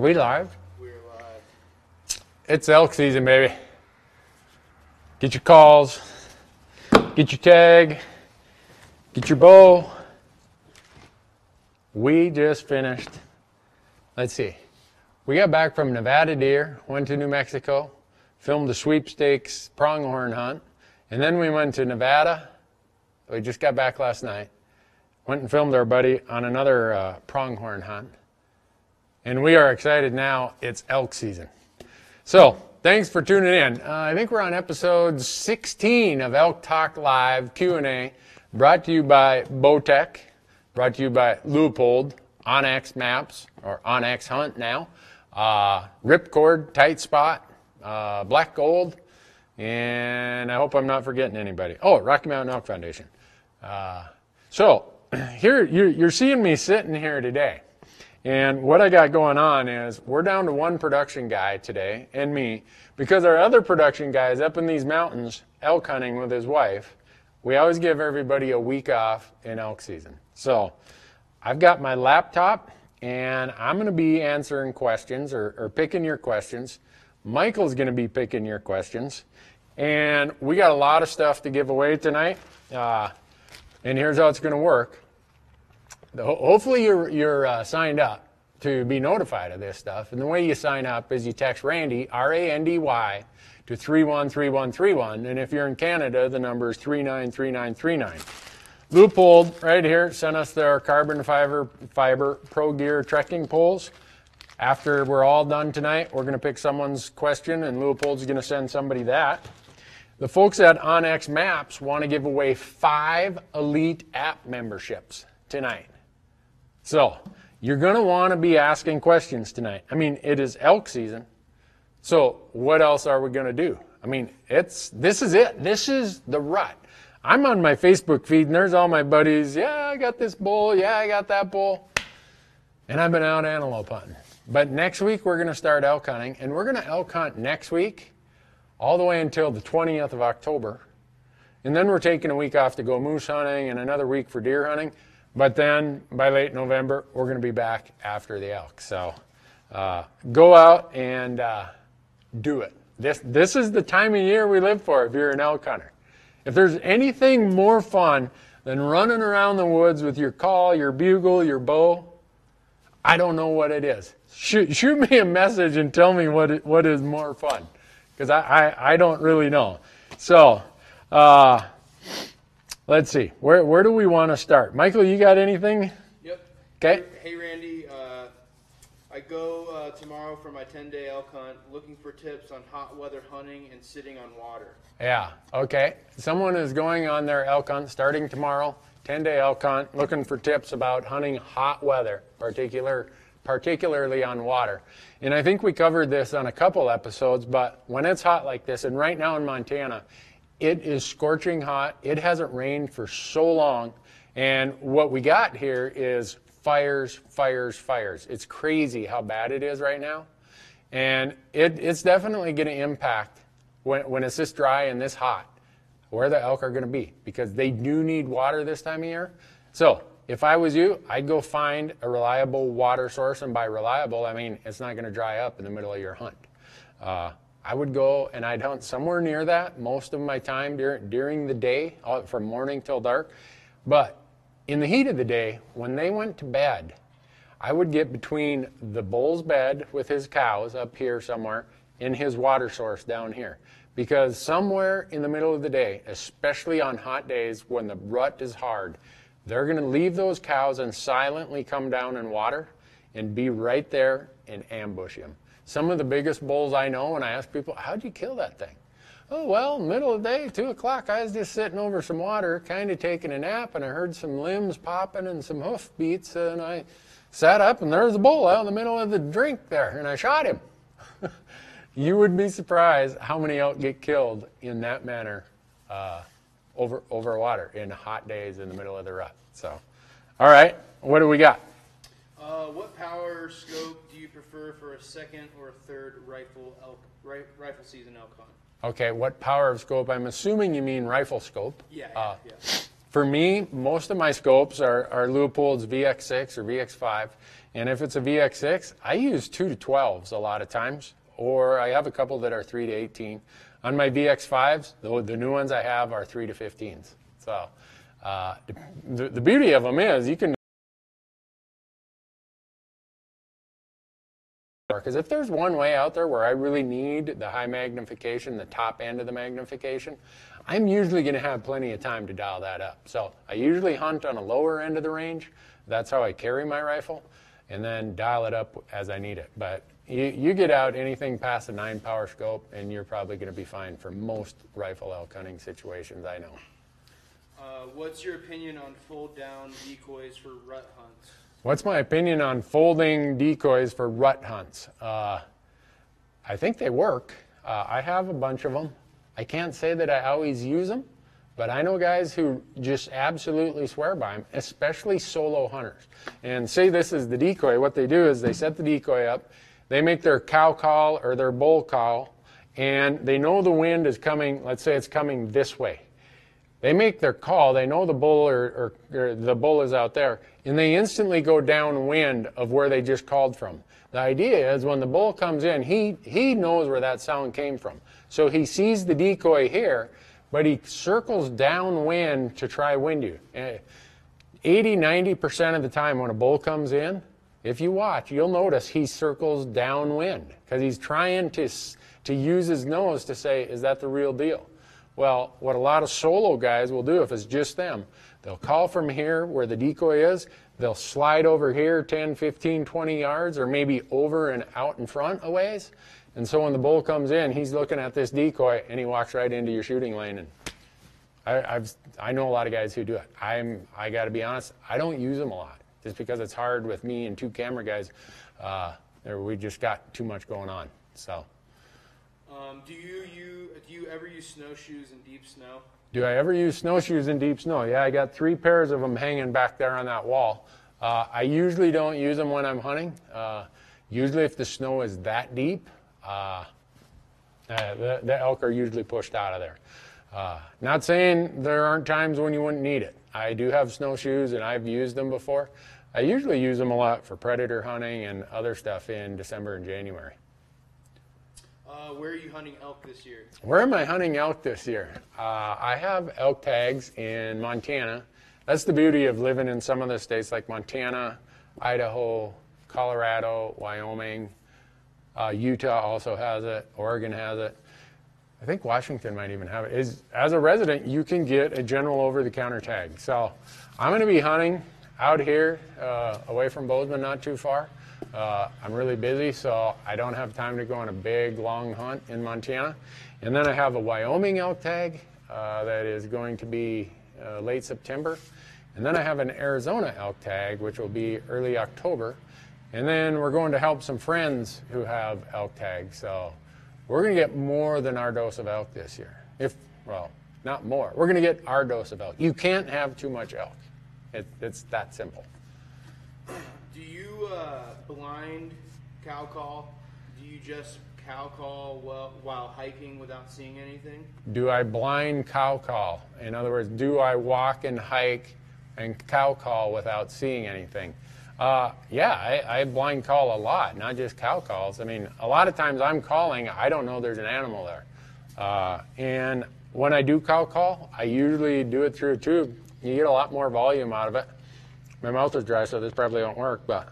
we live? We're live. It's elk season, baby. Get your calls, get your tag, get your bow. We just finished, let's see. We got back from Nevada deer, went to New Mexico, filmed the sweepstakes pronghorn hunt, and then we went to Nevada. We just got back last night. Went and filmed our buddy on another pronghorn hunt. And we are excited now. It's elk season. So thanks for tuning in. I think we're on episode 16 of Elk Talk Live Q&A, brought to you by Bowtech, brought to you by Leupold, Onyx Maps, or Onyx Hunt now, Ripcord, Tight Spot, Black Gold, and I hope I'm not forgetting anybody. Oh, Rocky Mountain Elk Foundation. So here you're seeing me sitting here today. And what I got going on is we're down to one production guy today and me, because our other production guy is up in these mountains elk hunting with his wife. We always give everybody a week off in elk season. So I've got my laptop and I'm going to be answering questions or picking your questions. Michael's going to be picking your questions. And we got a lot of stuff to give away tonight. And here's how it's going to work. Hopefully you're signed up to be notified of this stuff. And the way you sign up is you text Randy, R-A-N-D-Y, to 313131. And if you're in Canada, the number is 393939. Leupold, right here, sent us their carbon fiber Pro Gear trekking poles. After we're all done tonight, we're going to pick someone's question, and Leupold's going to send somebody that. The folks at Onyx Maps want to give away 5 Elite app memberships tonight. So you're going to want to be asking questions tonight. I mean, it is elk season. So what else are we going to do? I mean, this is it. This is the rut. I'm on my Facebook feed, and there's all my buddies. Yeah, I got this bull. Yeah, I got that bull. And I've been out antelope hunting. But next week, we're going to start elk hunting, and we're going to elk hunt next week all the way until the 20th of October. And then we're taking a week off to go moose hunting and another week for deer hunting. But then by late November, we're going to be back after the elk. So go out and do it. This is the time of year we live for if you're an elk hunter. If there's anything more fun than running around the woods with your call, your bugle, your bow, I don't know what it is. Shoot me a message and tell me what is more fun, because I don't really know. So let's see. Where do we want to start? Michael, you got anything? Yep. Okay. Hey, Randy. I go tomorrow for my 10-day elk hunt, looking for tips on hot weather hunting and sitting on water. Yeah. Okay. Someone is going on their elk hunt starting tomorrow, 10-day elk hunt, looking for tips about hunting hot weather, particularly on water. And I think we covered this on a couple episodes, but when it's hot like this, and right now in Montana, it is scorching hot. It hasn't rained for so long. And what we got here is fires. It's crazy how bad it is right now. And it's definitely going to impact when it's this dry and this hot, where the elk are going to be, because they do need water this time of year. So if I was you, I'd go find a reliable water source. And by reliable, I mean it's not going to dry up in the middle of your hunt. I would go and I'd hunt somewhere near that most of my time during the day, from morning till dark. But in the heat of the day, when they went to bed, I would get between the bull's bed with his cows up here somewhere and his water source down here. Because somewhere in the middle of the day, especially on hot days when the rut is hard, they're going to leave those cows and silently come down and water and be right there and ambush him. Some of the biggest bulls I know, when I ask people, how'd you kill that thing? Oh, well, middle of the day, 2 o'clock, I was just sitting over some water, kind of taking a nap, and I heard some limbs popping and some hoof beats, and I sat up, and there's a bull out in the middle of the drink there, and I shot him. You would be surprised how many elk get killed in that manner over water in hot days in the middle of the rut. So, all right, what do we got? What power scope do you prefer for a second or a third rifle season elk hunt? Okay, what power of scope? I'm assuming you mean rifle scope. Yeah. For me, most of my scopes are Leupold's VX6 or VX5. And if it's a VX6, I use 2 to 12s a lot of times, or I have a couple that are 3 to 18. On my VX5s, the new ones I have are 3 to 15s. So the beauty of them is you can, because if there's one way out there where I really need the high magnification, the top end of the magnification, I'm usually going to have plenty of time to dial that up. So I usually hunt on a lower end of the range. That's how I carry my rifle, and then dial it up as I need it. But you get out anything past a 9-power scope, and you're probably going to be fine for most rifle elk hunting situations I know. What's your opinion on fold-down decoys for rut hunts? What's my opinion on folding decoys for rut hunts? I think they work. I have a bunch of them. I can't say that I always use them, but I know guys who just absolutely swear by them, especially solo hunters. And say this is the decoy. What they do is they set the decoy up, they make their cow call or their bull call, and they know the wind is coming. Let's say it's coming this way. They make their call, they know the bull or the bull is out there, and they instantly go downwind of where they just called from. The idea is when the bull comes in, he knows where that sound came from. So he sees the decoy here, but he circles downwind to try wind you. 80–90% of the time when a bull comes in, if you watch, you'll notice he circles downwind because he's trying to use his nose to say, is that the real deal? Well, what a lot of solo guys will do if it's just them, they'll call from here where the decoy is, they'll slide over here 10, 15, 20 yards, or maybe over and out in front a ways. And so when the bull comes in, he's looking at this decoy and he walks right into your shooting lane. And I know a lot of guys who do it. I got to be honest, I don't use them a lot just because it's hard with me and 2 camera guys. We just got too much going on. So. Do you ever use snowshoes in deep snow? Do I ever use snowshoes in deep snow? Yeah, I got 3 pairs of them hanging back there on that wall. I usually don't use them when I'm hunting. Usually if the snow is that deep, the elk are usually pushed out of there. Not saying there aren't times when you wouldn't need it. I do have snowshoes and I've used them before. I usually use them a lot for predator hunting and other stuff in December and January. Where are you hunting elk this year? Where am I hunting elk this year? I have elk tags in Montana. That's the beauty of living in some of the states like Montana, Idaho, Colorado, Wyoming. Utah also has it. Oregon has it. I think Washington might even have it. As a resident, you can get a general over-the-counter tag. So I'm going to be hunting out here away from Bozeman, not too far. I'm really busy, so I don't have time to go on a big, long hunt in Montana. And then I have a Wyoming elk tag that is going to be late September. And then I have an Arizona elk tag, which will be early October. And then we're going to help some friends who have elk tags. So we're going to get more than our dose of elk this year. Well, not more. We're going to get our dose of elk. You can't have too much elk. It's that simple. Do you blind cow call? Do you just cow call while hiking without seeing anything? Do I blind cow call? In other words, do I walk and hike and cow call without seeing anything? Yeah, I blind call a lot, not just cow calls. I mean, a lot of times I'm calling, I don't know there's an animal there. And when I do cow call, I usually do it through a tube. You get a lot more volume out of it. My mouth is dry, so this probably won't work, but.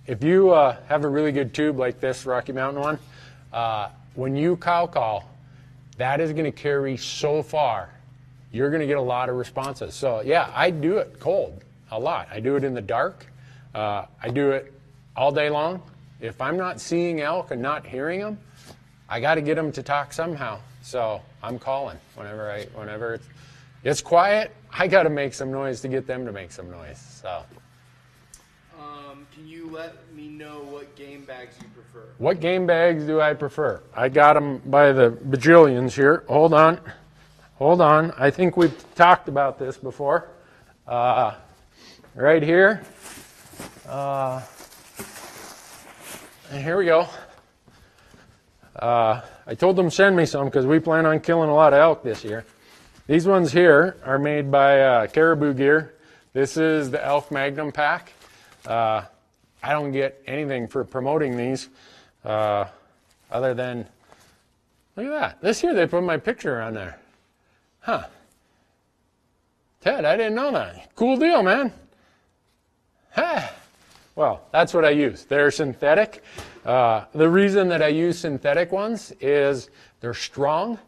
If you have a really good tube like this Rocky Mountain one, when you cow call, that is going to carry so far, you're going to get a lot of responses. So yeah, I do it cold a lot. I do it in the dark. I do it all day long. If I'm not seeing elk and not hearing them, I got to get them to talk somehow. So I'm calling whenever it's quiet. I got to make some noise to get them to make some noise. So. Can you let me know what game bags you prefer? What game bags do I prefer? I got them by the bajillions here. Hold on. I think we've talked about this before. Right here. And here we go. I told them send me some because we plan on killing a lot of elk this year. These ones here are made by Caribou Gear. This is the Elk Magnum pack. I don't get anything for promoting these other than, look at that. This year they put my picture on there. Huh. Ted, I didn't know that. Cool deal, man. Huh. Well, that's what I use. They're synthetic. The reason that I use synthetic ones is they're strong.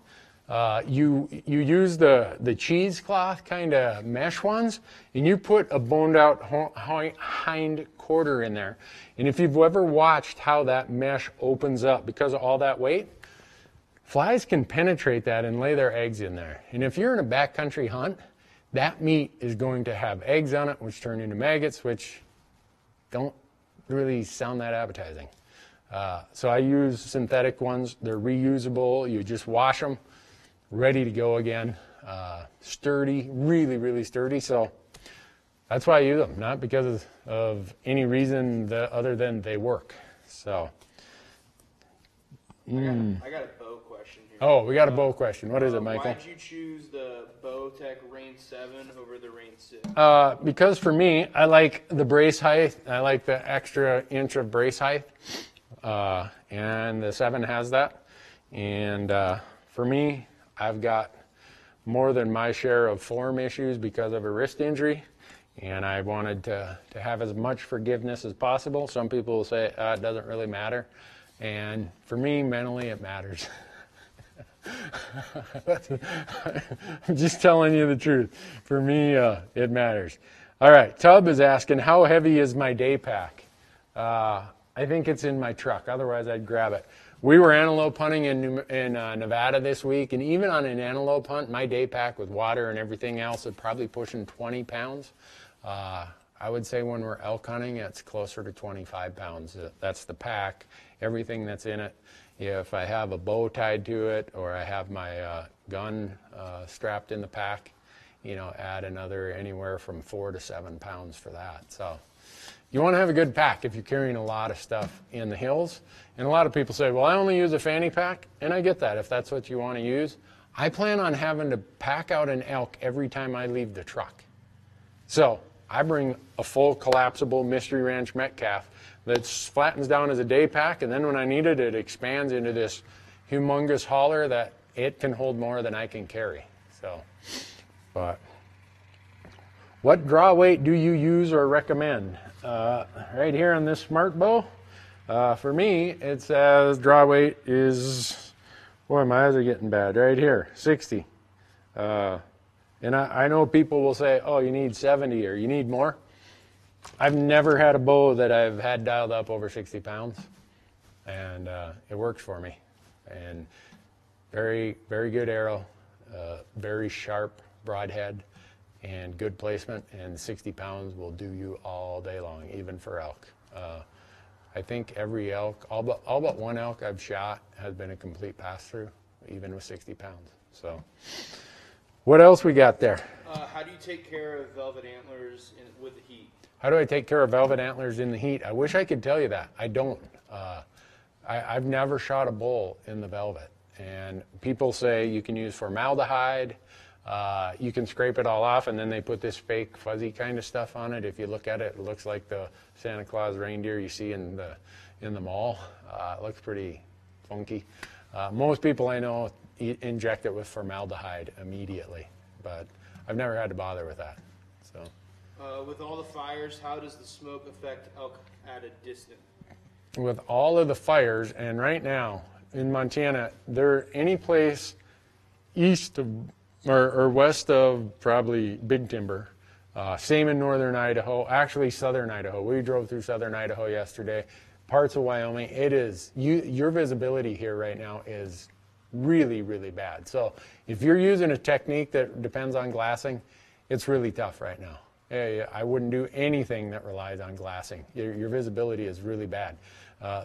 You use the cheesecloth kind of mesh ones, and you put a boned out hind quarter in there. And if you've ever watched how that mesh opens up because of all that weight, flies can penetrate that and lay their eggs in there. And if you're in a backcountry hunt, that meat is going to have eggs on it, which turn into maggots, which don't really sound that appetizing. So I use synthetic ones. They're reusable. You just wash them, ready to go again. Sturdy, really, really sturdy. So that's why I use them, not because of any reason other than they work. So. I got a bow question here. Oh, we got a bow question. What is it, Michael? Why did you choose the Bowtech Rain 7 over the Rain 6? Because for me, I like the brace height. I like the extra inch of brace height. And the 7 has that. And for me, I've got more than my share of form issues because of a wrist injury. And I wanted to have as much forgiveness as possible. Some people will say it doesn't really matter. And for me, mentally, it matters. I'm just telling you the truth. For me, it matters. All right, Tub is asking, how heavy is my day pack? I think it's in my truck. Otherwise, I'd grab it. We were antelope hunting in Nevada this week, and even on an antelope hunt, my day pack with water and everything else is probably pushing 20 pounds. I would say when we're elk hunting, it's closer to 25 pounds. That's the pack, everything that's in it. If I have a bow tied to it or I have my gun strapped in the pack, you know, add another anywhere from 4 to 7 pounds for that. So you want to have a good pack if you're carrying a lot of stuff in the hills. And a lot of people say, well, I only use a fanny pack. And I get that if that's what you want to use. I plan on having to pack out an elk every time I leave the truck. So I bring a full collapsible Mystery Ranch Metcalf that flattens down as a day pack, and then when I need it, it expands into this humongous hauler that it can hold more than I can carry. So, but what draw weight do you use or recommend? Right here on this smart bow, for me, it says draw weight is, boy, my eyes are getting bad, right here, 60. And I know people will say, oh, you need 70 or you need more. I've never had a bow that I've had dialed up over 60 pounds, and it works for me. And very, very good arrow, very sharp broadhead, and good placement, and 60 pounds will do you all day long, even for elk. I think every elk, all but one elk I've shot has been a complete pass-through, even with 60 pounds. So. What else we got there? How do you take care of velvet antlers with the heat? How do I take care of velvet antlers in the heat? I wish I could tell you that. I don't. I've never shot a bull in the velvet. And people say you can use formaldehyde, you can scrape it all off, and then they put this fake fuzzy kind of stuff on it. If you look at it, it looks like the Santa Claus reindeer you see in the mall. It looks pretty funky. Most people I know inject it with formaldehyde immediately, but I've never had to bother with that. So, with all the fires, how does the smoke affect elk at a distance? With all of the fires, and right now in Montana, there any place east of or west of probably Big Timber, same in northern Idaho, actually southern Idaho. We drove through southern Idaho yesterday, parts of Wyoming. It is, your visibility here right now is really, really bad. So if you're using a technique that depends on glassing, it's really tough right now. I wouldn't do anything that relies on glassing. Your visibility is really bad.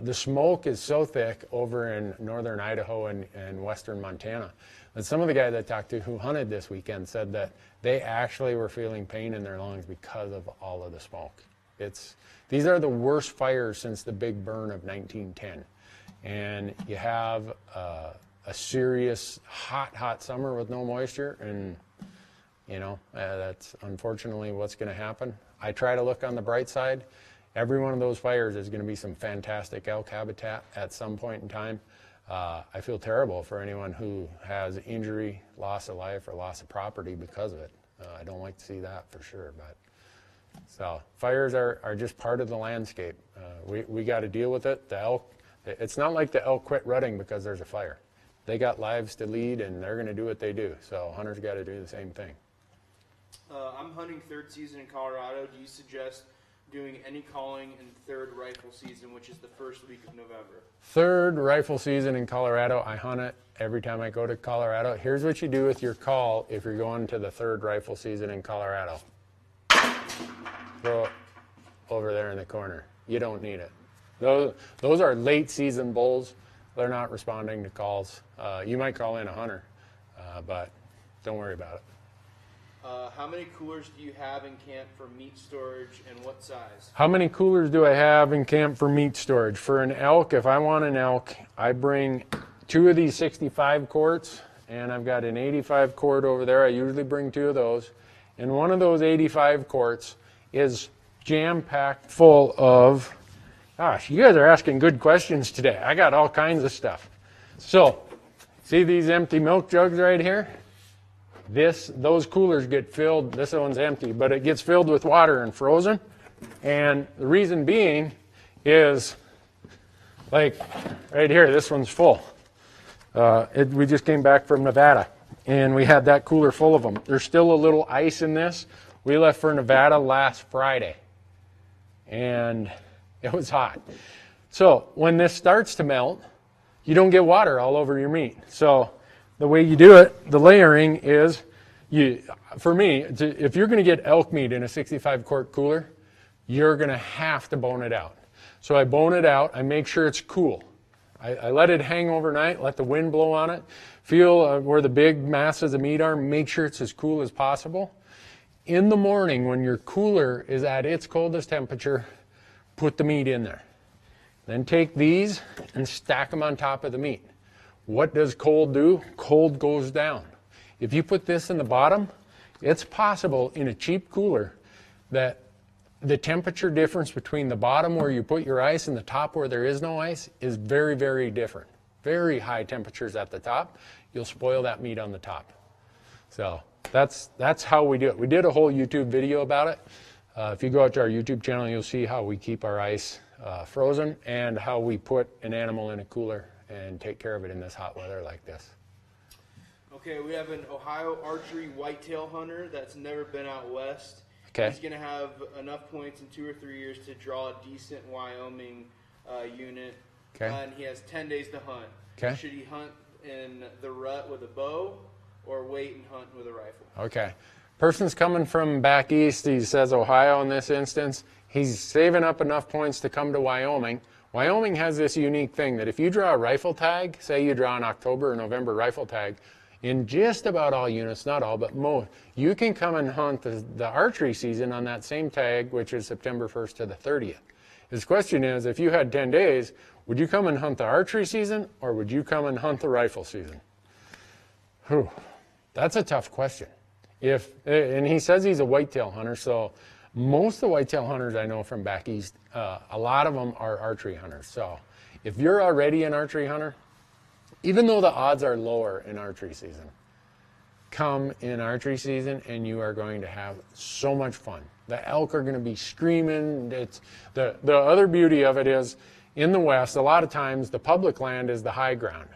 The smoke is so thick over in northern Idaho and western Montana that some of the guys I talked to who hunted this weekend said that they actually were feeling pain in their lungs because of all of the smoke. These are the worst fires since the big burn of 1910. And you have a serious hot summer with no moisture, and you know, that's unfortunately what's going to happen. I try to look on the bright side. Every one of those fires is going to be some fantastic elk habitat at some point in time. I feel terrible for anyone who has injury, loss of life, or loss of property because of it. I don't like to see that for sure. But so fires are just part of the landscape. We got to deal with it. The elk, it's not like the elk quit rutting because there's a fire. They got lives to lead, and they're going to do what they do. So hunters got to do the same thing. I'm hunting third season in Colorado. Do you suggest doing any calling in third rifle season, which is the first week of November? Third rifle season in Colorado. I hunt it every time I go to Colorado. Here's what you do with your call if you're going to the third rifle season in Colorado. Throw it over there in the corner. You don't need it. Those are late season bulls. They're not responding to calls. You might call in a hunter, but don't worry about it. How many coolers do you have in camp for meat storage, and what size? How many coolers do I have in camp for meat storage? For an elk, if I want an elk, I bring 2 of these 65 quarts, and I've got an 85 quart over there. I usually bring 2 of those. And one of those 85 quarts is jam-packed full of, gosh, you guys are asking good questions today. I got all kinds of stuff. So, see these empty milk jugs right here? Those coolers get filled, this one's empty, but it gets filled with water and frozen. And the reason being is, like right here, this one's full. We just came back from Nevada, and we had that cooler full of them. There's still a little ice in this. We left for Nevada last Friday, and it was hot. So when this starts to melt, you don't get water all over your meat. So the way you do it, the layering is, for me, if you're going to get elk meat in a 65 quart cooler, you're going to have to bone it out. So I bone it out. I make sure it's cool. I let it hang overnight, let the wind blow on it, feel where the big masses of meat are, make sure it's as cool as possible. In the morning, when your cooler is at its coldest temperature, put the meat in there. Then take these and stack them on top of the meat. What does cold do? Cold goes down. If you put this in the bottom, it's possible in a cheap cooler that the temperature difference between the bottom where you put your ice and the top where there is no ice is very, very different. Very high temperatures at the top. You'll spoil that meat on the top. So that's how we do it. We did a whole YouTube video about it. If you go out to our YouTube channel, you'll see how we keep our ice frozen and how we put an animal in a cooler and take care of it in this hot weather like this. Okay, we have an Ohio archery whitetail hunter that's never been out west. Okay. He's going to have enough points in 2 or 3 years to draw a decent Wyoming unit. Okay. And he has 10 days to hunt. Okay. Should he hunt in the rut with a bow or wait and hunt with a rifle? Okay. Person's coming from back east. He says Ohio in this instance. He's saving up enough points to come to Wyoming. Wyoming has this unique thing that if you draw a rifle tag, say you draw an October or November rifle tag, in just about all units, not all, but most, you can come and hunt the archery season on that same tag, which is September 1st to the 30th. His question is, if you had 10 days, would you come and hunt the archery season, or would you come and hunt the rifle season? Whew, that's a tough question. And he says he's a whitetail hunter, so most of the whitetail hunters I know from back east, a lot of them are archery hunters. So if you're already an archery hunter, even though the odds are lower in archery season, come in archery season and you are going to have so much fun. The elk are going to be screaming. The other beauty of it is, in the West, a lot of times the public land is the high ground.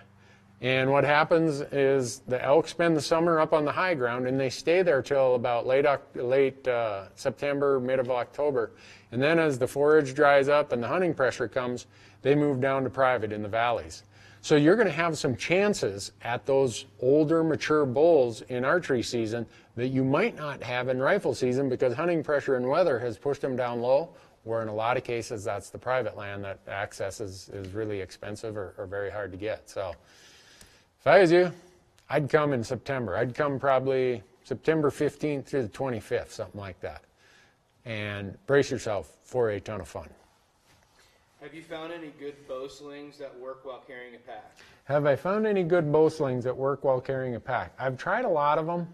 And what happens is the elk spend the summer up on the high ground, and they stay there till about late September, mid of October. And then as the forage dries up and the hunting pressure comes, they move down to private in the valleys. So you're going to have some chances at those older, mature bulls in archery season that you might not have in rifle season because hunting pressure and weather has pushed them down low, where in a lot of cases that's the private land that access is really expensive or very hard to get. So if I was you, I'd come in September. I'd come probably September 15th through the 25th, something like that. and brace yourself for a ton of fun. Have you found any good bow slings that work while carrying a pack? Have I found any good bow slings that work while carrying a pack? I've tried a lot of them.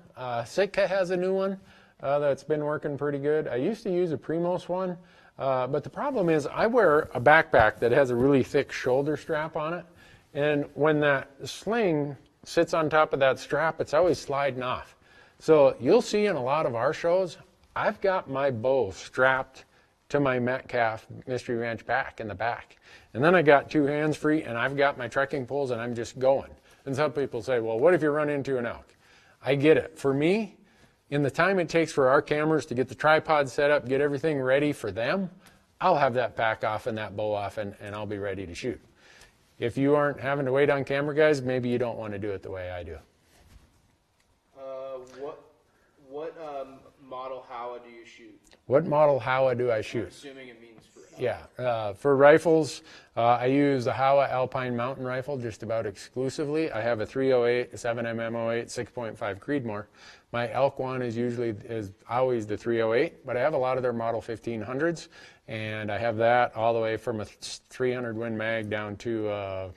Sitka has a new one that's been working pretty good. I used to use a Primos one, but the problem is I wear a backpack that has a really thick shoulder strap on it, and when that sling sits on top of that strap, it's always sliding off. So you'll see in a lot of our shows, I've got my bow strapped to my Metcalf Mystery Ranch pack in the back. And then I got two hands free and I've got my trekking poles and I'm just going. And some people say, well, what if you run into an elk? I get it. For me, in the time it takes for our cameras to get the tripod set up, get everything ready for them, I'll have that pack off and that bow off and I'll be ready to shoot. If you aren't having to wait on camera guys, maybe you don't want to do it the way I do. What model Howa do you shoot? What model Howa do I shoot? I'm assuming it means for elk. Yeah, for rifles, I use the Howa Alpine Mountain Rifle just about exclusively. I have a 308, a 7mm08, 6.5 Creedmoor. My elk one is always the 308, but I have a lot of their Model 1500s, and I have that all the way from a 300 Win Mag down to, a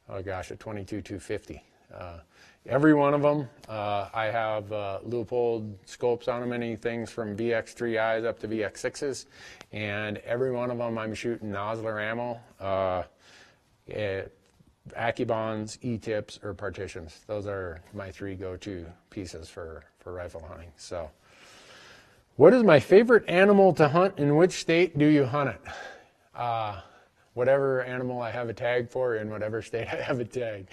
22-250. Every one of them, I have Leupold scopes on them, anything from VX3Is up to VX6s, and every one of them I'm shooting Nosler ammo, Akibons, E-tips, or partitions. Those are my three go-to pieces for rifle hunting. So, what is my favorite animal to hunt? In which state do you hunt it? Whatever animal I have a tag for in whatever state I have a tag.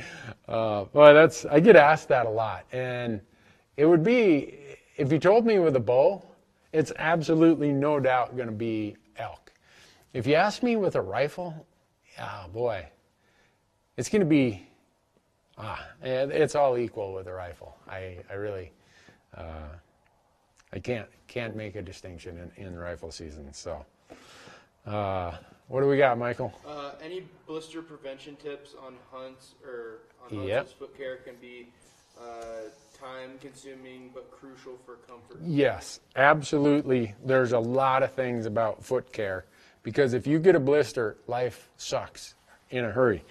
I get asked that a lot. And it would be, if you told me with a bow, it's absolutely no doubt going to be elk. If you ask me with a rifle, oh boy, it's going to be, it's all equal with a rifle. I really, I can't make a distinction in rifle season. So, what do we got, Michael? Any blister prevention tips on hunts or on hunts? Yep. Foot care can be time-consuming but crucial for comfort. Yes, absolutely. There's a lot of things about foot care because if you get a blister, life sucks in a hurry.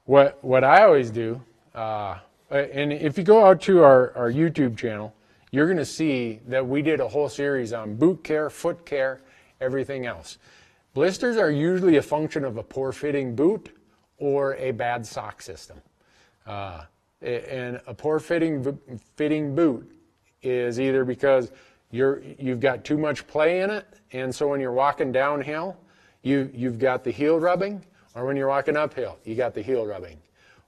What I always do, and if you go out to our YouTube channel, you're going to see that we did a whole series on boot care, foot care, everything else. Blisters are usually a function of a poor fitting boot or a bad sock system. And a poor fitting boot is either because you've got too much play in it, and so when you're walking downhill, you've got the heel rubbing, or when you're walking uphill, you got the heel rubbing.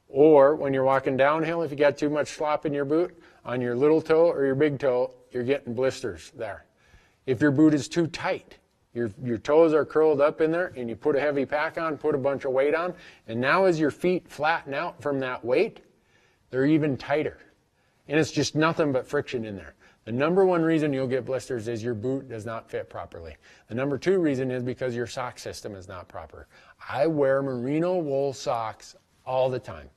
Or when you're walking downhill, if you got too much slop in your boot, on your little toe or your big toe, you're getting blisters there. If your boot is too tight, your toes are curled up in there, and you put a heavy pack on, put a bunch of weight on, and now as your feet flatten out from that weight, they're even tighter. And it's just nothing but friction in there. The number one reason you'll get blisters is your boot does not fit properly. The number two reason is because your sock system is not proper. I wear merino wool socks all the time.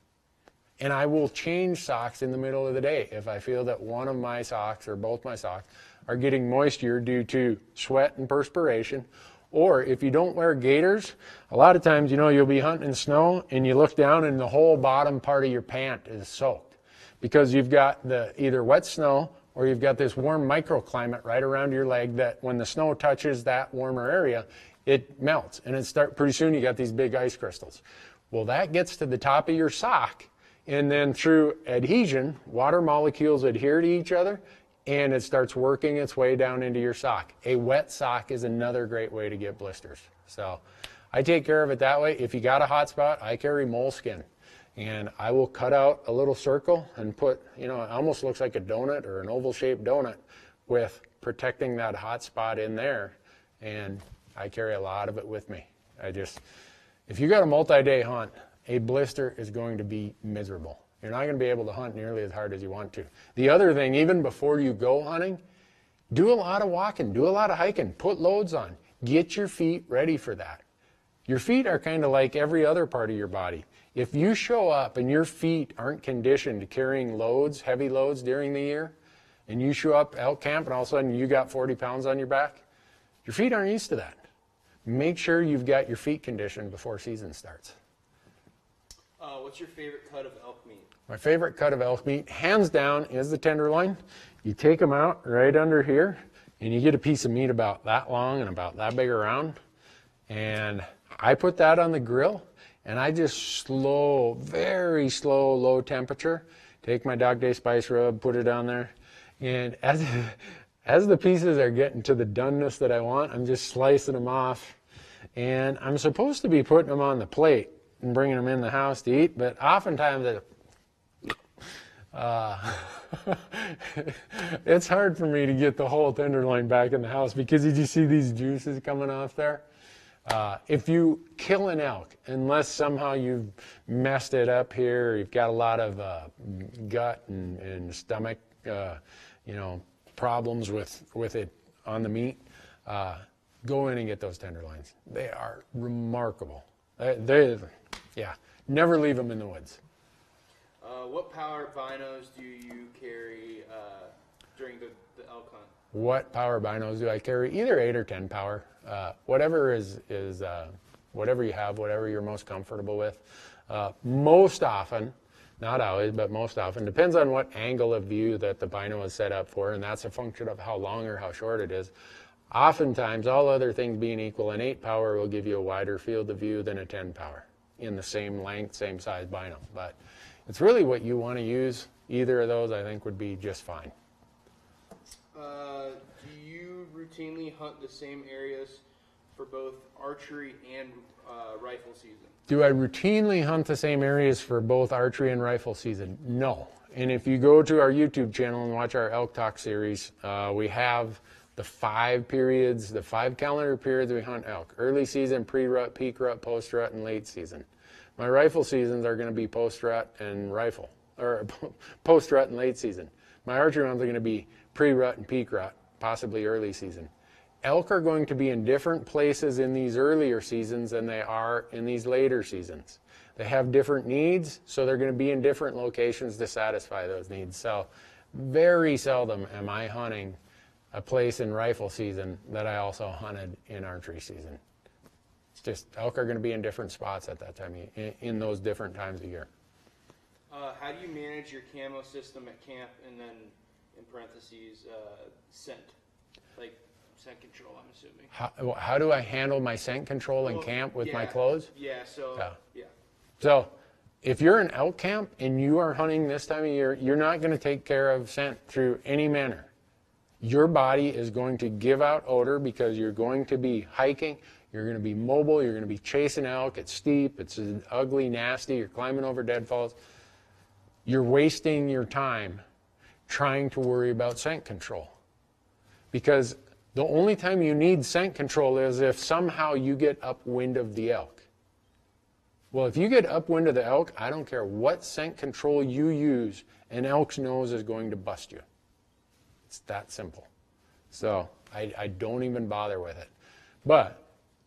And I will change socks in the middle of the day if I feel that one of my socks or both my socks are getting moisture due to sweat and perspiration. Or if you don't wear gaiters, a lot of times, you'll be hunting in snow and you look down and the whole bottom part of your pant is soaked because you've got the either wet snow or you've got this warm microclimate right around your leg that when the snow touches that warmer area, it melts and pretty soon you got these big ice crystals. Well, that gets to the top of your sock, and then through adhesion, water molecules adhere to each other and it starts working its way down into your sock. A wet sock is another great way to get blisters. So I take care of it that way. If you got a hot spot, I carry moleskin. And I will cut out a little circle and put, it almost looks like a donut or an oval-shaped donut with protecting that hot spot in there. And I carry a lot of it with me. If you got a multi-day hunt, a blister is going to be miserable. You're not going to be able to hunt nearly as hard as you want to. The other thing, even before you go hunting, do a lot of walking, do a lot of hiking, put loads on. Get your feet ready for that. Your feet are kind of like every other part of your body. If you show up and your feet aren't conditioned to carrying loads, heavy loads during the year, and you show up elk camp and all of a sudden you got 40 pounds on your back, your feet aren't used to that. Make sure you've got your feet conditioned before season starts. What's your favorite cut of elk meat? My favorite cut of elk meat, hands down, is the tenderloin. You take them out right under here, and you get a piece of meat about that long and about that big around. And I put that on the grill, and I just very slow, low temperature, take my Dog Day spice rub, put it on there. And as the pieces are getting to the doneness that I want, I'm just slicing them off. And I'm supposed to be putting them on the plate and bringing them in the house to eat, but oftentimes it's hard for me to get the whole tenderloin back in the house because you just see these juices coming off there. If you kill an elk, unless somehow you've messed it up here, you've got a lot of gut and stomach, problems with it on the meat, go in and get those tenderloins. They are remarkable. Never leave them in the woods. What power binos do you carry during the elk hunt? What power binos do I carry? Either 8 or 10 power. Whatever is whatever you have, whatever you're most comfortable with. Most often, not always, but most often, depends on what angle of view that the bino is set up for, and that's a function of how long or how short it is. Oftentimes, all other things being equal, an 8 power will give you a wider field of view than a 10 power in the same length, same size bino. But it's really what you want to use. Either of those, I think, would be just fine. Do you routinely hunt the same areas for both archery and rifle season? Do I routinely hunt the same areas for both archery and rifle season? No. And if you go to our YouTube channel and watch our Elk Talk series, we have the 5 periods, the 5 calendar periods we hunt elk. Early season, pre-rut, peak rut, post-rut, and late season. My rifle seasons are going to be post-rut and rifle, or post-rut and late season. My archery ones are going to be pre-rut and peak rut, possibly early season. Elk are going to be in different places in these earlier seasons than they are in these later seasons. They have different needs, so they're going to be in different locations to satisfy those needs. So very seldom am I hunting a place in rifle season that I also hunted in archery season. It's just elk are going to be in different spots at that time, in those different times of year. How do you manage your camo system at camp, and then in parentheses, scent? Like scent control, I'm assuming. How do I handle my scent control in camp with my clothes? Yeah, So if you're in elk camp and you are hunting this time of year, you're not going to take care of scent through any manner. Your body is going to give out odor because you're going to be hiking, you're going to be mobile, you're going to be chasing elk, it's steep, it's ugly, nasty, you're climbing over deadfalls. You're wasting your time trying to worry about scent control. Because the only time you need scent control is if somehow you get upwind of the elk. Well, if you get upwind of the elk, I don't care what scent control you use, an elk's nose is going to bust you. It's that simple. So I don't even bother with it. But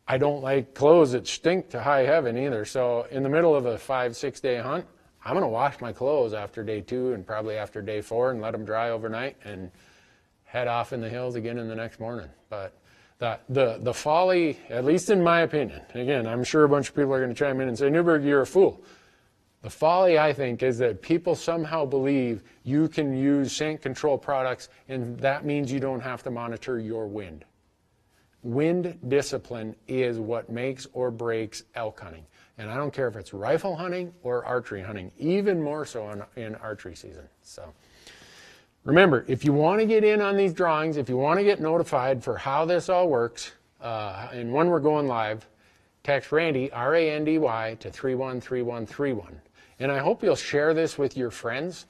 I don't like clothes that stink to high heaven either. So in the middle of a 5-6 day hunt, I'm going to wash my clothes after day 2 and probably after day 4 and let them dry overnight and head off in the hills again in the next morning. But the folly, at least in my opinion, again, I'm sure a bunch of people are going to chime in and say, Newberg, you're a fool. The folly, I think, is that people somehow believe you can use scent control products and that means you don't have to monitor your wind. Wind discipline is what makes or breaks elk hunting. And I don't care if it's rifle hunting or archery hunting, even more so in archery season. So remember, if you want to get in on these drawings, if you want to get notified for how this all works, and when we're going live, text Randy, R-A-N-D-Y, to 313131. And I hope you'll share this with your friends.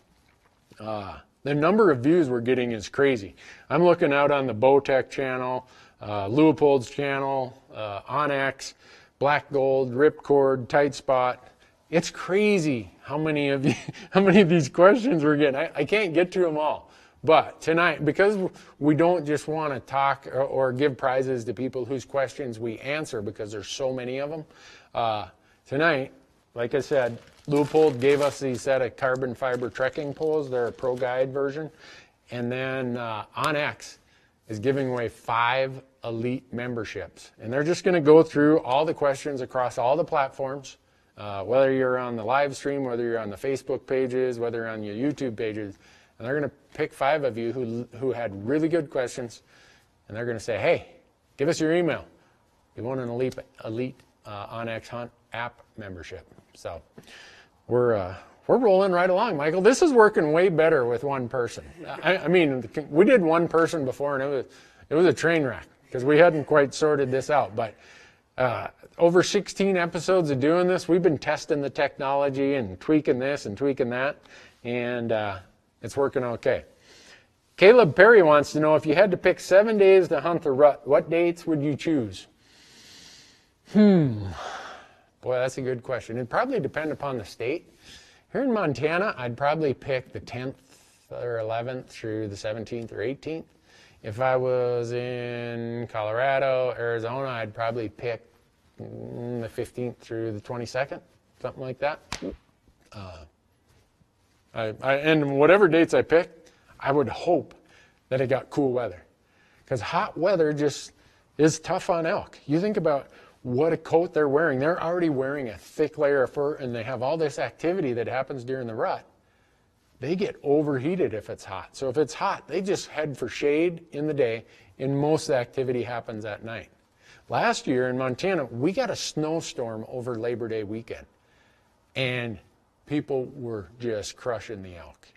The number of views we're getting is crazy. I'm looking out on the Bowtech channel, Leupold's channel, Onyx, Black Gold, Ripcord, Tight Spot. It's crazy how many of these questions we're getting. I can't get to them all. But tonight, because we don't just want to talk or give prizes to people whose questions we answer because there's so many of them, tonight, like I said, Leupold gave us these set of carbon fiber trekking poles. They're a Pro Guide version. And then OnX is giving away 5 elite memberships. And they're just going to go through all the questions across all the platforms, whether you're on the live stream, whether you're on the Facebook pages, whether you're on your YouTube pages. And they're going to pick 5 of you who had really good questions. And they're going to say, hey, give us your email. You want an elite OnX Hunt app membership. So we're rolling right along, Michael. This is working way better with one person. I mean, we did one person before, and it was a train wreck because we hadn't quite sorted this out. But over 16 episodes of doing this, we've been testing the technology and tweaking this and tweaking that, and it's working okay. Caleb Perry wants to know, if you had to pick 7 days to hunt the rut, what dates would you choose? Boy, that's a good question. It'd probably depend upon the state. Here in Montana, I'd probably pick the 10th or 11th through the 17th or 18th. If I was in Colorado, Arizona, I'd probably pick the 15th through the 22nd, something like that. And whatever dates I pick, I would hope that it got cool weather. Because hot weather just is tough on elk. You think about what a coat they're wearing. They're already wearing a thick layer of fur, and they have all this activity that happens during the rut. They get overheated if it's hot. So if it's hot, they just head for shade in the day, and most of the activity happens at night. Last year in Montana, we got a snowstorm over Labor Day weekend, and people were just crushing the elk.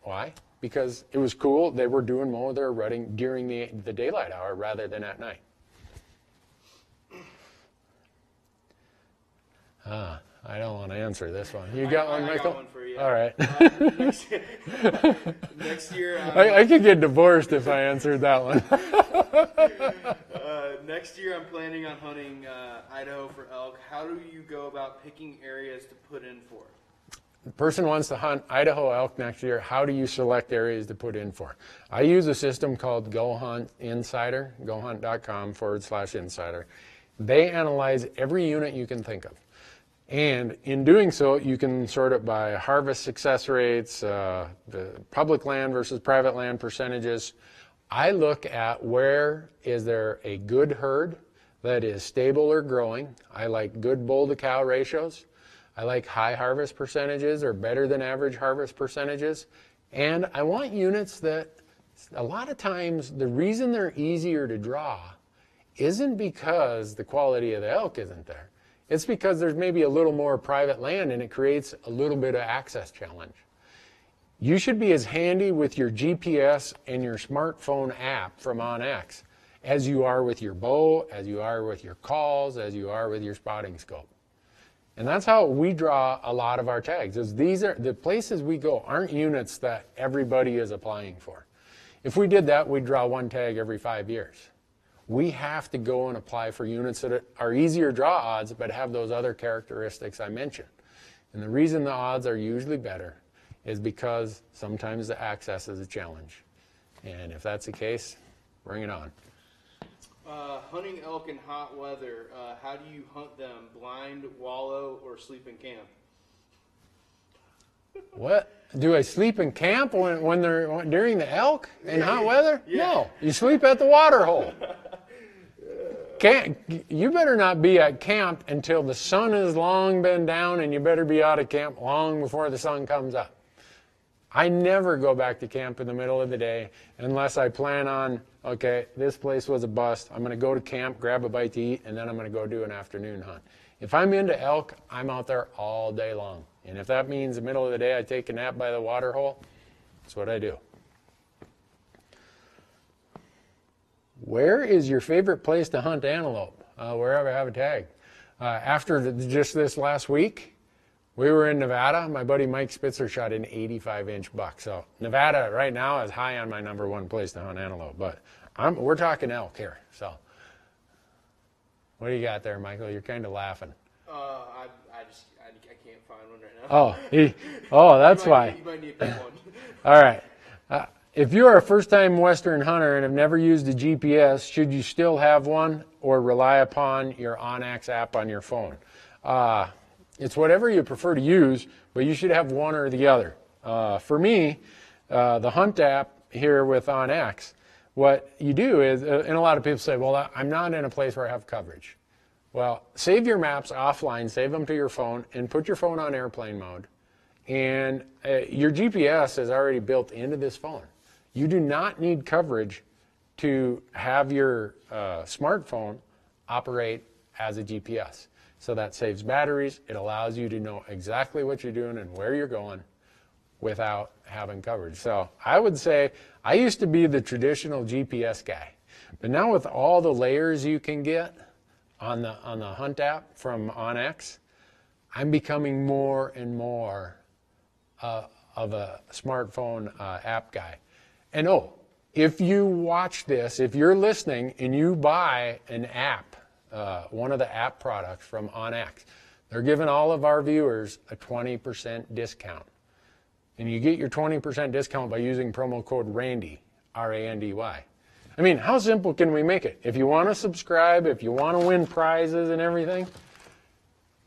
Why? Because it was cool. They were doing more of their rutting during the daylight hour rather than at night. I don't want to answer this one. You got one, Michael? I got one for you. All right. Next year, I could get divorced if I answered that one. next year I'm planning on hunting Idaho for elk. How do you go about picking areas to put in for? The person wants to hunt Idaho elk next year. How do you select areas to put in for? I use a system called Go Hunt Insider, gohunt.com/insider. They analyze every unit you can think of. And in doing so, you can sort it by harvest success rates, the public land versus private land percentages. I look at where is there a good herd that is stable or growing. I like good bull to cow ratios. I like high harvest percentages or better than average harvest percentages. And I want units that a lot of times the reason they're easier to draw isn't because the quality of the elk isn't there. It's because there's maybe a little more private land and it creates a little bit of access challenge. You should be as handy with your GPS and your smartphone app from OnX as you are with your bow, as you are with your calls, as you are with your spotting scope. And that's how we draw a lot of our tags. Is these are the places we go aren't units that everybody is applying for. If we did that, we'd draw one tag every 5 years. We have to go and apply for units that are easier draw odds but have those other characteristics I mentioned. And the reason the odds are usually better is because sometimes the access is a challenge. And if that's the case, bring it on. Hunting elk in hot weather, how do you hunt them? Blind, wallow, or sleep in camp? What? Do I sleep in camp when they're during the elk in hot weather? Yeah. No, you sleep at the water hole. You better not be at camp until the sun has long been down, and you better be out of camp long before the sun comes up. I never go back to camp in the middle of the day unless I plan on, okay, this place was a bust. I'm going to go to camp, grab a bite to eat, and then I'm going to go do an afternoon hunt. If I'm into elk, I'm out there all day long. And if that means the middle of the day I take a nap by the water hole, that's what I do. Where is your favorite place to hunt antelope? Wherever I have a tag. After just this last week, we were in Nevada. My buddy Mike Spitzer shot an 85-inch buck. So Nevada right now is high on my #1 place to hunt antelope. But we're talking elk here. So what do you got there, Michael? You're kind of laughing. I can't find one right now. Oh, that's why. You might need to pick one. All right. If you're a first-time Western hunter and have never used a GPS, should you still have one or rely upon your OnX app on your phone? It's whatever you prefer to use, but you should have one or the other. For me, the Hunt app here with OnX, what you do is, and a lot of people say, well, I'm not in a place where I have coverage. Well, save your maps offline, save them to your phone, and put your phone on airplane mode. And your GPS is already built into this phone. You do not need coverage to have your smartphone operate as a GPS. So that saves batteries. It allows you to know exactly what you're doing and where you're going without having coverage. So I would say I used to be the traditional GPS guy. But now with all the layers you can get on the Hunt app from OnX, I'm becoming more and more of a smartphone app guy. And if you watch this, if you're listening and you buy an app, one of the app products from OnX, they're giving all of our viewers a 20% discount. And you get your 20% discount by using promo code RANDY, R-A-N-D-Y. I mean, how simple can we make it? If you want to subscribe, if you want to win prizes and everything,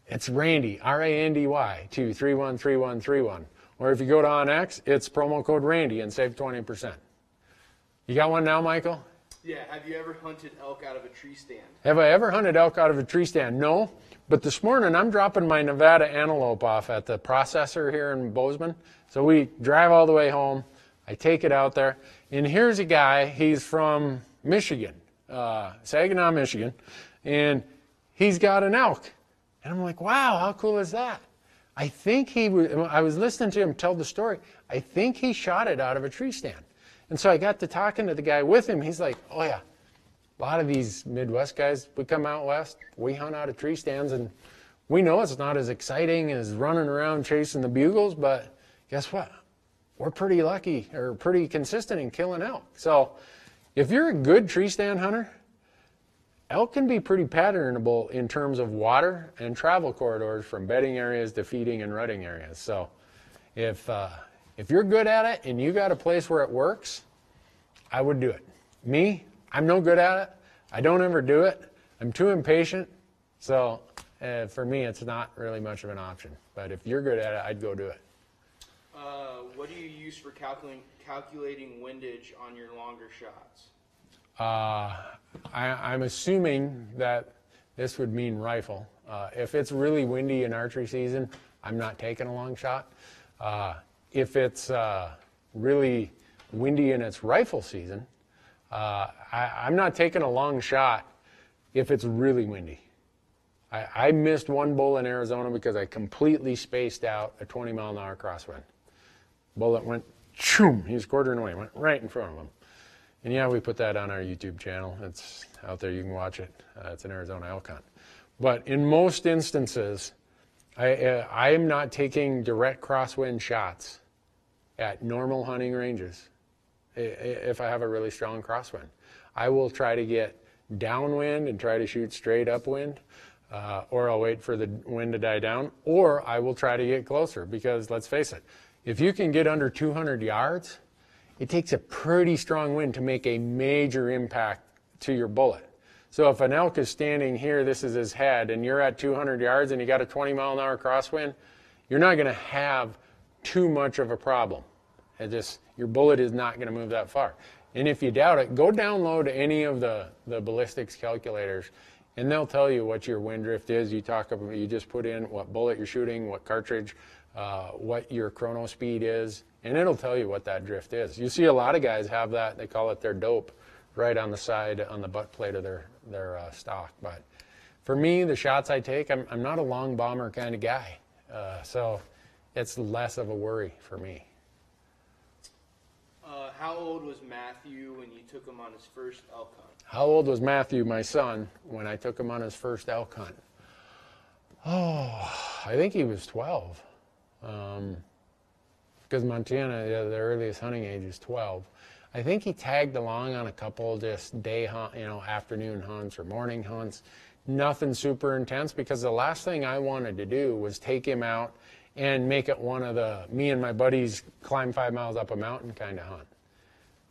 it's Randy, R-A-N-D-Y, to 313131. Or if you go to OnX, it's promo code Randy and save 20%. You got one now, Michael? Yeah, have you ever hunted elk out of a tree stand? Have I ever hunted elk out of a tree stand? No, but this morning I'm dropping my Nevada antelope off at the processor here in Bozeman. So we drive all the way home, I take it out there, and here's a guy, he's from Michigan, Saginaw, Michigan, and he's got an elk. And I'm like, wow, how cool is that? I think I was listening to him tell the story. I think he shot it out of a tree stand. And so I got to talking to the guy with him. He's like, oh yeah, a lot of these Midwest guys, we come out west, we hunt out of tree stands, and we know it's not as exciting as running around chasing the bugles, but guess what? We're pretty lucky or pretty consistent in killing elk. So if you're a good tree stand hunter, elk can be pretty patternable in terms of water and travel corridors from bedding areas to feeding and rutting areas. So if you're good at it and you got a place where it works, I would do it. Me, I'm no good at it. I don't ever do it. I'm too impatient. So for me, it's not really much of an option. But if you're good at it, I'd go do it. What do you use for calculating windage on your longer shots? I'm assuming that this would mean rifle. If it's really windy in archery season, I'm not taking a long shot. If it's really windy in its rifle season, I'm not taking a long shot if it's really windy. I missed one bull in Arizona because I completely spaced out a 20-mile-an-hour crosswind. Bullet went, choom, he was quartering away, went right in front of him. And yeah, we put that on our YouTube channel. It's out there, you can watch it. It's an Arizona elk hunt. But in most instances, I am not taking direct crosswind shots at normal hunting ranges if I have a really strong crosswind. I will try to get downwind and try to shoot straight upwind, or I'll wait for the wind to die down, or I will try to get closer because let's face it, if you can get under 200 yards, it takes a pretty strong wind to make a major impact to your bullet. So if an elk is standing here, this is his head, and you're at 200 yards and you got a 20-mile-an-hour crosswind, you're not going to have too much of a problem. Your bullet is not going to move that far. And if you doubt it, go download any of the ballistics calculators, and they'll tell you what your wind drift is. You just put in what bullet you're shooting, what cartridge, what your chrono speed is, and it'll tell you what that drift is. You see a lot of guys have that, they call it their dope, right on the side, on the butt plate of their stock. But for me, the shots I take, I'm not a long bomber kind of guy, so it's less of a worry for me. How old was Matthew when you took him on his first elk hunt? How old was Matthew, my son, when I took him on his first elk hunt? Oh, I think he was 12. Because Montana, the earliest hunting age is 12. I think he tagged along on a couple just day hunt, afternoon hunts or morning hunts. Nothing super intense, because the last thing I wanted to do was take him out and make it one of the me and my buddies climb 5 miles up a mountain kind of hunt.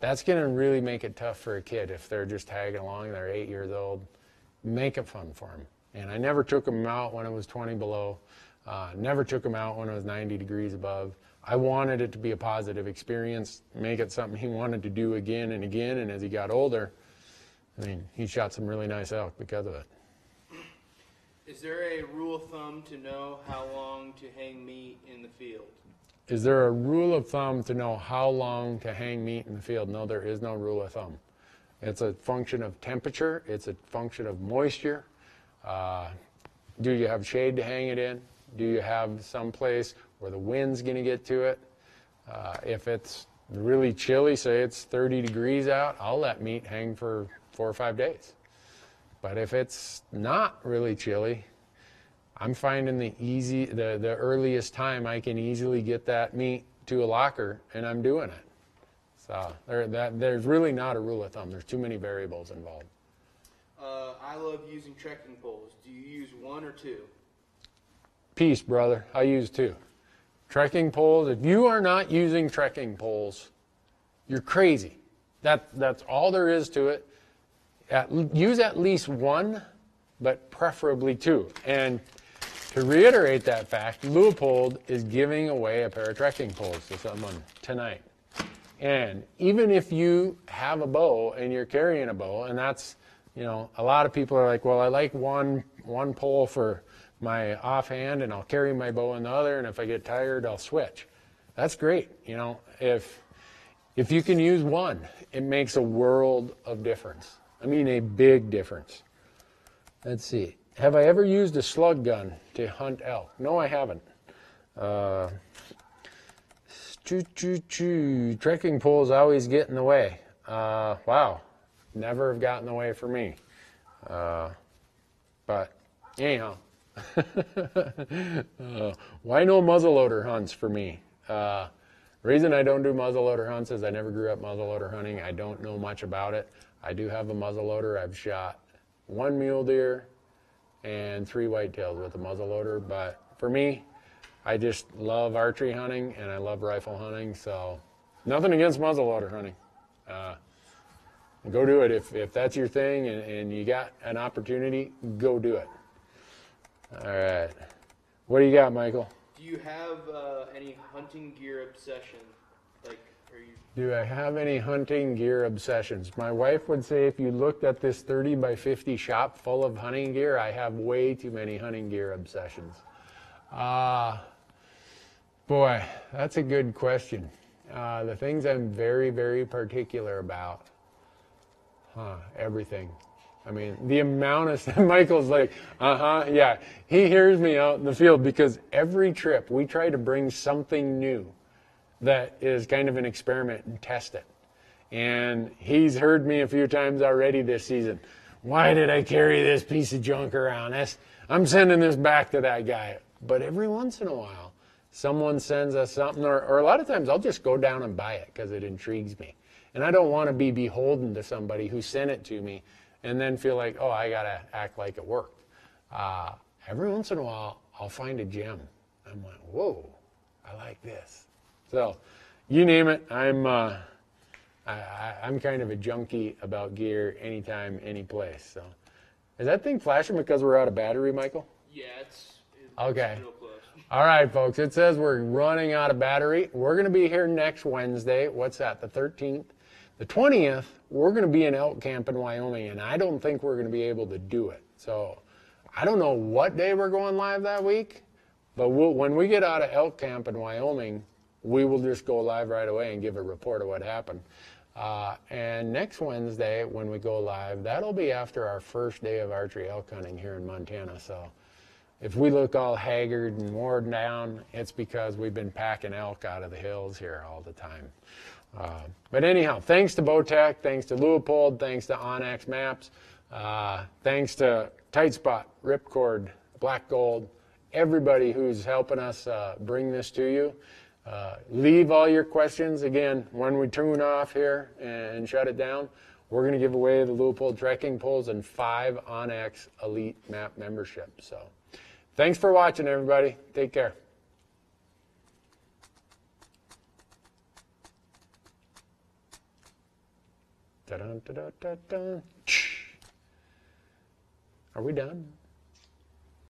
That's going to really make it tough for a kid if they're just tagging along, they're 8 years old. Make it fun for them. And I never took them out when it was 20 below. Never took them out when it was 90 degrees above. I wanted it to be a positive experience, make it something he wanted to do again and again. And as he got older, I mean, he shot some really nice elk because of it. Is there a rule of thumb to know how long to hang meat in the field? Is there a rule of thumb to know how long to hang meat in the field? No, there is no rule of thumb. It's a function of temperature. It's a function of moisture. Do you have shade to hang it in? Do you have some place where the wind's going to get to it? If it's really chilly, say it's 30 degrees out, I'll let meat hang for 4 or 5 days. But if it's not really chilly, I'm finding the earliest time I can easily get that meat to a locker, and I'm doing it. So there's really not a rule of thumb. There's too many variables involved. I love using trekking poles. Do you use 1 or 2? Peace, brother. I use 2. Trekking poles, if you are not using trekking poles, you're crazy. That's all there is to it. Use at least 1, but preferably 2. And to reiterate that fact, Leupold is giving away a pair of trekking poles to someone tonight. And even if you have a bow and you're carrying a bow, and that's, a lot of people are like, well, I like one pole for my offhand, and I'll carry my bow in the other, and if I get tired, I'll switch. That's great. If you can use 1, it makes a world of difference. I mean, a big difference. Let's see. Have I ever used a slug gun to hunt elk? No, I haven't. Trekking poles always get in the way. Wow. Never have gotten in the way for me. But anyhow. Why no muzzleloader hunts for me? The reason I don't do muzzleloader hunts is I never grew up muzzleloader hunting. I don't know much about it. I do have a muzzleloader. I've shot 1 mule deer and 3 whitetails with a muzzleloader. But for me, I just love archery hunting and I love rifle hunting. So nothing against muzzleloader hunting. Go do it. If that's your thing and you got an opportunity, go do it. All right. What do you got, Michael? Do you have any hunting gear obsession? Do I have any hunting gear obsessions? My wife would say if you looked at this 30 by 50 shop full of hunting gear, I have way too many hunting gear obsessions. Boy, that's a good question. The things I'm very, very particular about, everything. I mean, the amount of, Michael's like, yeah. He hears me out in the field because every trip we try to bring something new that is kind of an experiment and test it. And he's heard me a few times already this season. Why did I carry this piece of junk around? I'm sending this back to that guy. But every once in a while, someone sends us something, or a lot of times I'll just go down and buy it because it intrigues me. And I don't want to be beholden to somebody who sent it to me and then feel like, oh, I got to act like it worked. Every once in a while, I'll find a gem. I'm like, whoa, I like this. So, you name it, I'm kind of a junkie about gear anytime, any place. So, is that thing flashing because we're out of battery, Michael? Yeah, it's okay. Real close. All right, folks. It says we're running out of battery. We're going to be here next Wednesday. What's that? The 13th. The 20th, we're going to be in elk camp in Wyoming, and I don't think we're going to be able to do it. So, I don't know what day we're going live that week, but when we get out of elk camp in Wyoming, we will just go live right away and give a report of what happened. And next Wednesday, when we go live, that'll be after our first day of archery elk hunting here in Montana. So if we look all haggard and worn down, it's because we've been packing elk out of the hills here all the time. But anyhow, thanks to Bowtech, thanks to Leupold, thanks to Onyx Maps, thanks to Tight Spot, Ripcord, Black Gold, everybody who's helping us bring this to you. Leave all your questions. Again, when we tune off here and shut it down, we're going to give away the Leupold trekking poles and 5 Onyx Elite Map memberships. So thanks for watching, everybody. Take care. Da-dun, da-dun, da-dun. Are we done?